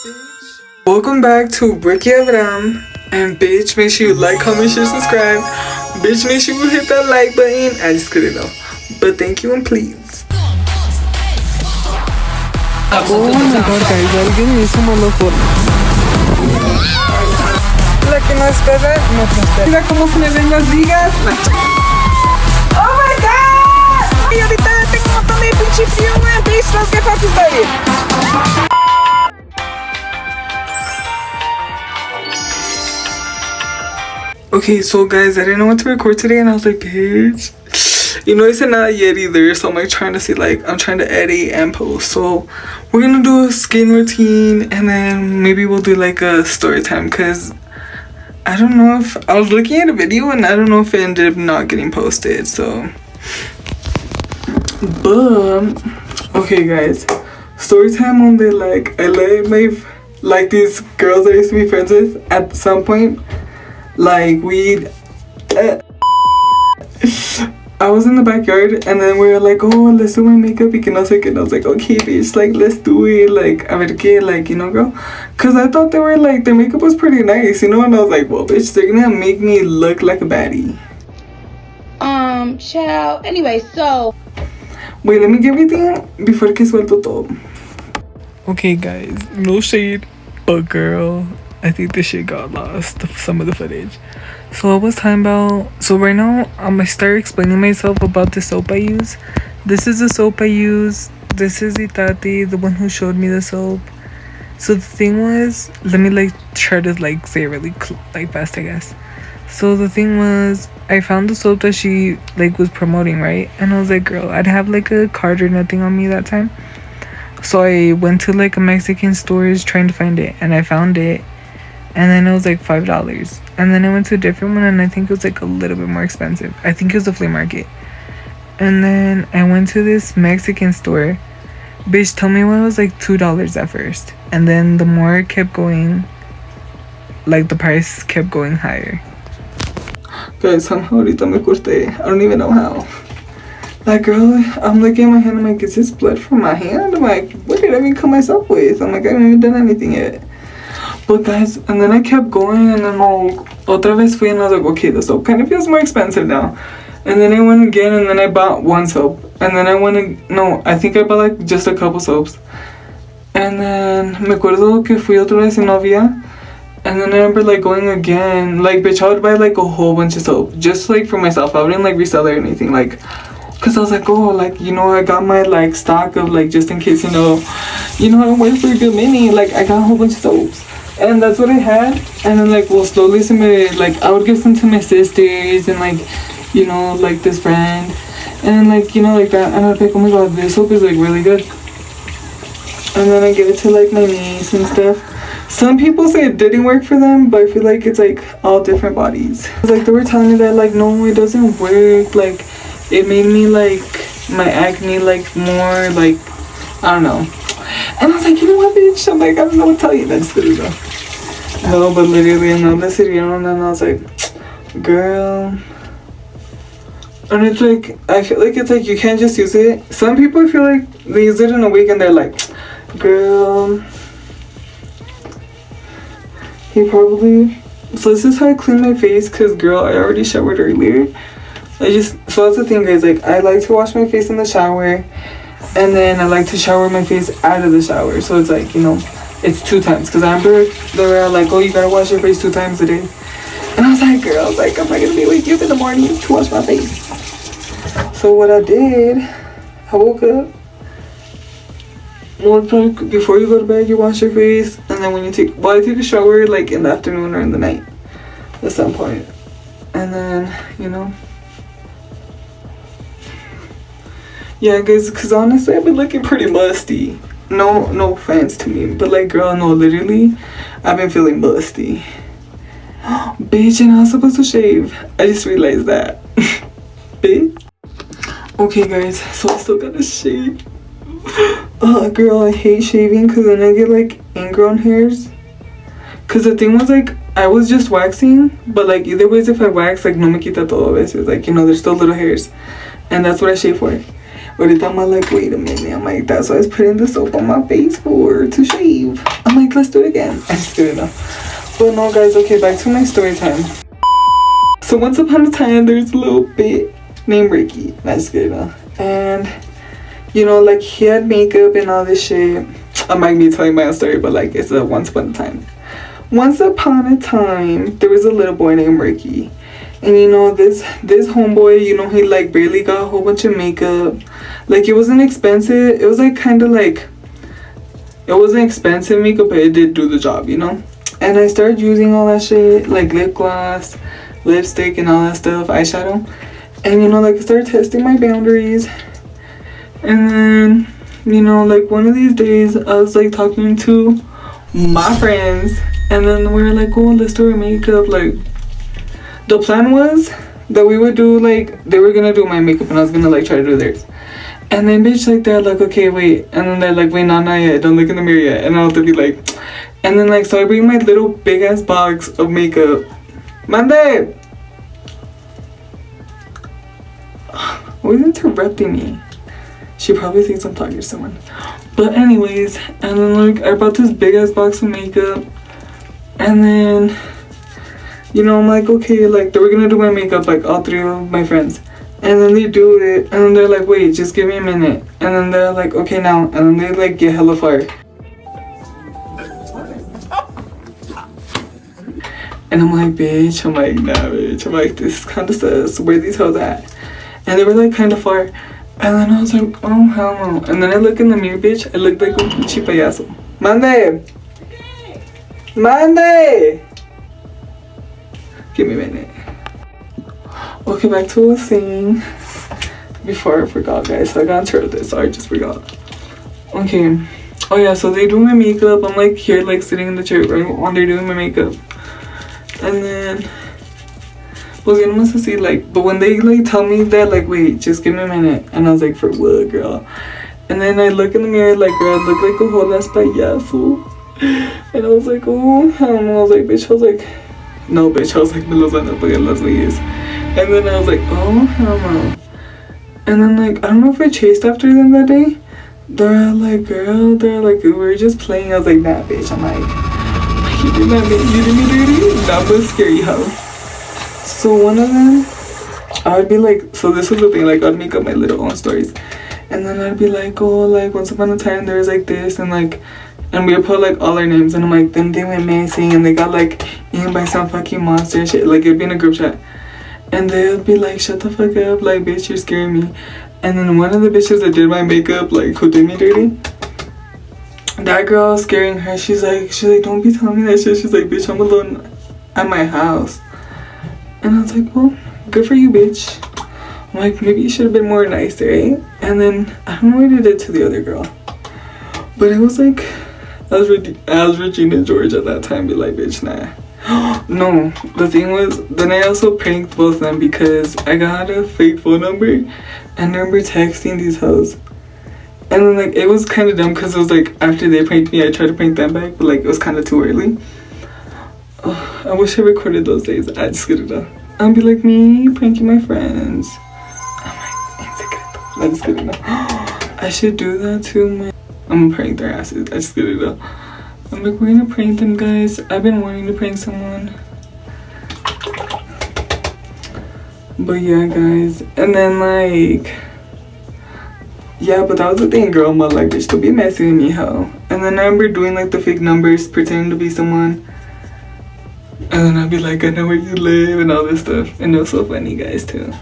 Bitch. Welcome back to Ricky Avram. And bitch, make sure you like, comment, share, subscribe. Bitch, make sure you hit that like button. I just couldn't know. But thank you and please. Oh my god, guys, alguien me hizo mala forma. La que no espera, no te espera. Mira cómo se me ven las ligas. Oh my god! Y ahorita tengo un montón de pinche frío, man. Bitch, let's get fucking started. Okay, so guys, I didn't know what to record today, and I was like, bitch. You know, I said not yet either, so I'm like trying to see, like, I'm trying to edit and post. So we're gonna do a skin routine, and then maybe we'll do like a story time, because I don't know if I was looking at a video and I don't know if it ended up not getting posted. So, but okay, guys, story time on the like I let my like these girls I used to be friends with at some point. Like I was in the backyard and then we were like, oh, let's do my makeup y que no sé qué. And I was like, okay, bitch, like, let's do it. Like, a ver qué, like, you know, girl. Because I thought they were like, their makeup was pretty nice, you know. And I was like, well, bitch, they're gonna make me look like a baddie. Child. Anyway, so. Wait, let me get everything before que suelto todo. Okay, guys, no shade, but girl, I think this shit got lost, some of the footage. So I was talking about, so right now I start explaining myself about the soap I use. This is the soap I use. This is Itati, the one who showed me the soap. So the thing was, let me like try to like say it really like fast, I guess. So the thing was, I found the soap that she like was promoting, right? And I was like, girl, I'd have like a card or nothing on me that time. So I went to like a Mexican stores trying to find it, and I found it. And then it was like $5. And then I went to a different one and I think it was like a little bit more expensive. I think it was the flea market. And then I went to this Mexican store. Bitch told me it was like $2 at first. And then the more it kept going, like the price kept going higher. Guys, somehow ahorita me corté. I don't even know how. That girl, I'm looking at my hand, I'm like, is this blood from my hand? I'm like, what did I even cut myself with? I'm like, I haven't even done anything yet. But guys, and then I kept going, and then otra vez fui, and I was like, okay, the soap kind of feels more expensive now. And then I went again, and then I bought one soap. And then I went, no, I think I bought like just a couple soaps. And then me acuerdo que fui otra vez y no había. And then I remember like going again, like bitch, I would buy like a whole bunch of soap, just like for myself. I wouldn't like resell it or anything, like, cause I was like, oh, like, you know, I got my like stock of like, just in case, you know, I'm waiting for a good minute, like I got a whole bunch of soaps. And that's what I had. And then like, well, slowly like I would give some to my sisters and like, you know, like this friend. And like, you know, like that. And I'd be like, oh my god, this soap is like really good. And then I give it to like my niece and stuff. Some people say it didn't work for them, but I feel like it's like all different bodies. Like they were telling me that like, no, it doesn't work. Like it made me like my acne like more like, I don't know. And I was like, you know what, bitch? I'm like, I don't know what to tell you. That's good though. No, but literally, no, le sirvieron, and I was like, girl. And it's like, I feel like it's like you can't just use it. Some people feel like they use it in a week and they're like, girl. He probably. So this is how I clean my face, because girl, I already showered earlier. So that's the thing, guys. Like, I like to wash my face in the shower. And then I like to shower my face out of the shower. So it's like, you know, it's 2 times. Because I remember they were like, oh, you gotta wash your face 2 times a day. And I was like, girl, I'm not gonna be waking up in the morning to wash my face. So what I did, I woke up. Well, before you go to bed, you wash your face. And then when you take a shower like in the afternoon or in the night. At some point. And then, you know. Yeah, guys, because honestly, I've been looking pretty musty. No offense to me, but like, girl, no, literally, I've been feeling musty. Bitch, and I was supposed to shave. I just realized that. Bitch. Okay, guys, so I still gotta shave. Girl, I hate shaving because then I get like ingrown hairs. Because the thing was like, I was just waxing, but like either ways, if I wax, like no me quita todo a veces. Like, you know, there's still little hairs. And that's what I shave for. Ahorita I'm like, wait a minute. I'm like, that's why I was putting the soap on my face for, to shave. I'm like, let's do it again. I just did it now. But no, guys, okay, back to my story time. So once upon a time, there's a little bit named Ricky. That's good enough. And, you know, like, he had makeup and all this shit. I might be telling my own story, but, like, it's a once upon a time. Once upon a time, there was a little boy named Ricky. And, you know, this homeboy, you know, he, like, barely got a whole bunch of makeup. Like, it wasn't expensive. It was, like, kind of, like, it wasn't expensive makeup, but it did do the job, you know? And I started using all that shit, like, lip gloss, lipstick, and all that stuff, eyeshadow. And, you know, like, I started testing my boundaries. And then, you know, like, one of these days, I was, like, talking to my friends. And then we were like, oh, let's do our makeup. Like, the plan was that we would do, like, they were gonna do my makeup and I was gonna, like, try to do theirs. And then, bitch, like, they're like, okay, wait. And then they're like, wait, not yet. Don't look in the mirror yet. And I'll have to be like, and then, like, so I bring my little big-ass box of makeup. Mande! Who's interrupting me? She probably thinks I'm talking to someone. But anyways, and then, like, I bought this big-ass box of makeup. And then, you know, I'm like, okay, like, they were gonna do my makeup, like, all three of my friends. And then they do it, and then they're like, wait, just give me a minute. And then they're like, okay, now. And then they, like, get hella fire. And I'm like, bitch, I'm like, nah, bitch. I'm like, this is kind of sus. Where these hoes at? And they were, like, kind of far. And then I was like, oh, hell no. And then I look in the mirror, bitch. I look like un pinche payaso. Mande! Mande! Give me a minute. Okay, back to what I was saying. Before I forgot, guys. So I got into this. So I just forgot. Okay. Oh, yeah. So they do my makeup. I'm, like, here, like, sitting in the chair right while they're doing my makeup. And then, pues yo no más así, like, but when they, like, tell me that, like, wait, just give me a minute. And I was like, for what, girl? And then I look in the mirror, like, girl, I look like a whole ass payaso. And I was like, oh, hell no. I was like, bitch, I was like, no, bitch. I was like, me los van a pagar las leyes. And then I was like, oh, hell no. And then, like, I don't know if I chased after them that day. They're like, girl, they're like, we were just playing. I was like, nah, bitch. I'm like, you did not make, you did me dirty? That was scary, hoe. So one of them, I would be like, so this was the thing, like, I'd make up my little own stories. And then I'd be like, oh, like, once upon a time, there was, like, this, and, like, and we would put, like, all our names. And I'm like, then they went missing, and they got, like, eaten by some fucking monster and shit. Like, it'd be in a group chat. And they'd be like, shut the fuck up, like, bitch, you're scaring me. And then one of the bitches that did my makeup, like, who did me dirty, that girl scaring her, she's like, don't be telling me that shit. She's like, bitch, I'm alone at my house. And I was like, well, good for you, bitch. I'm like, maybe you should have been more nicer, eh? And then, I don't know what I did to the other girl. But it was like, I was Regina George at that time, be like, bitch, nah. No, the thing was, then I also pranked both of them because I got a fake phone number and I remember texting these hoes. And then, like, it was kind of dumb because it was like, after they pranked me, I tried to prank them back, but, like, it was kind of too early. I wish I recorded those days. I just get it up. I'd be like, me pranking my friends. I'm like, en secreto. I just get it up. I should do that too, man. I'm gonna prank their asses. I just get it up. I'm like, we're gonna prank them, guys. I've been wanting to prank someone. But yeah, guys. And then, like, yeah, but that was the thing, girl. I'm like, bitch, don't be messing with me, ho. And then I remember doing, like, the fake numbers, pretending to be someone. And then I'd be like, I know where you live and all this stuff. And it was so funny, guys, too.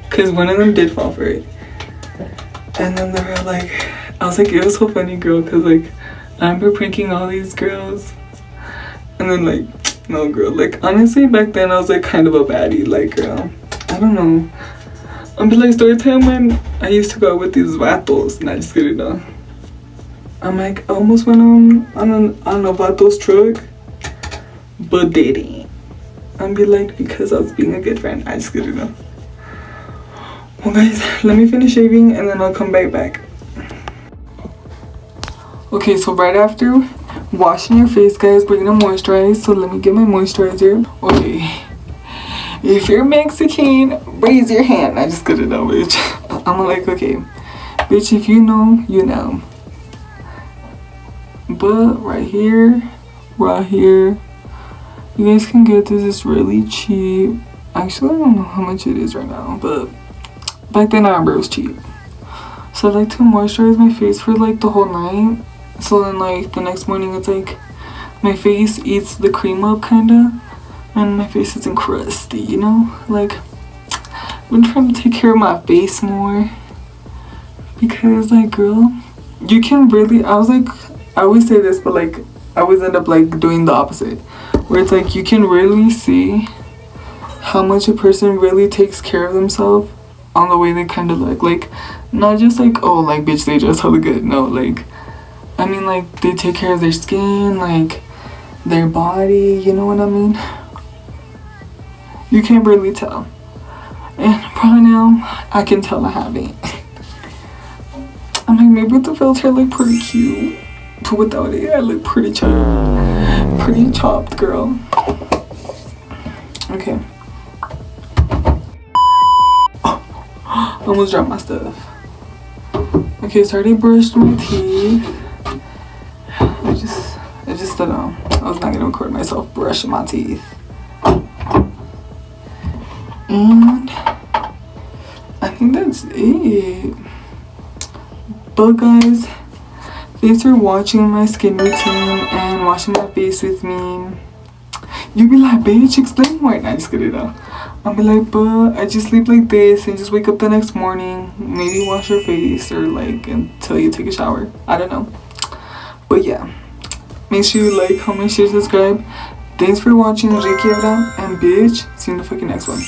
Because one of them did fall for it. And then they were like, I was like, it was so funny, girl, because, like, I remember pranking all these girls. And then, like, no, girl. Like, honestly, back then, I was, like, kind of a baddie. Like, girl, I don't know. I'm be like, story time when I used to go out with these vatos. Not just kidding, though. I'm like, I almost went on a vato's truck. But they didn't. I'd be like, because I was being a good friend. I just kidding, though. Well, guys, let me finish shaving and then I'll come back. Okay, so right after washing your face, guys, we're gonna moisturize. So let me get my moisturizer. Okay, if you're Mexican, raise your hand. I just got it out, bitch. I'm like, okay, Bitch, if you know, you know. But right here, you guys can get this. It's really cheap. Actually, I don't know how much it is right now, but back then I remember it was cheap. So I like to moisturize my face for like the whole night. So then like the next morning it's like my face eats the cream up kinda, and my face isn't crusty, you know? Like, I've been trying to take care of my face more, because like, girl, you can really, I always say this, but like I always end up like doing the opposite, where it's like you can really see how much a person really takes care of themselves on the way they kind of look. Like, not just like, oh, like, bitch, they dress hella good. No, like, I mean, like, they take care of their skin, like, their body, you know what I mean? You can't really tell. And probably now, I can tell I haven't. I'm like, maybe with the filter I look pretty cute, but without it, I look pretty chopped. Pretty chopped, girl. Okay. I almost dropped my stuff. Okay, so I already brushed my teeth. I just don't know. I was not gonna record myself brushing my teeth. And I think that's it. But guys, thanks for watching my skin routine and washing my face with me. You be like, bitch, explain more. Nah, just kidding though. I'll be like, but I just sleep like this and just wake up the next morning, maybe wash your face or like until you take a shower. I don't know. But yeah, make sure you like, comment, share, subscribe. Thanks for watching, Ricky Abra, and bitch, see you in the fucking next one.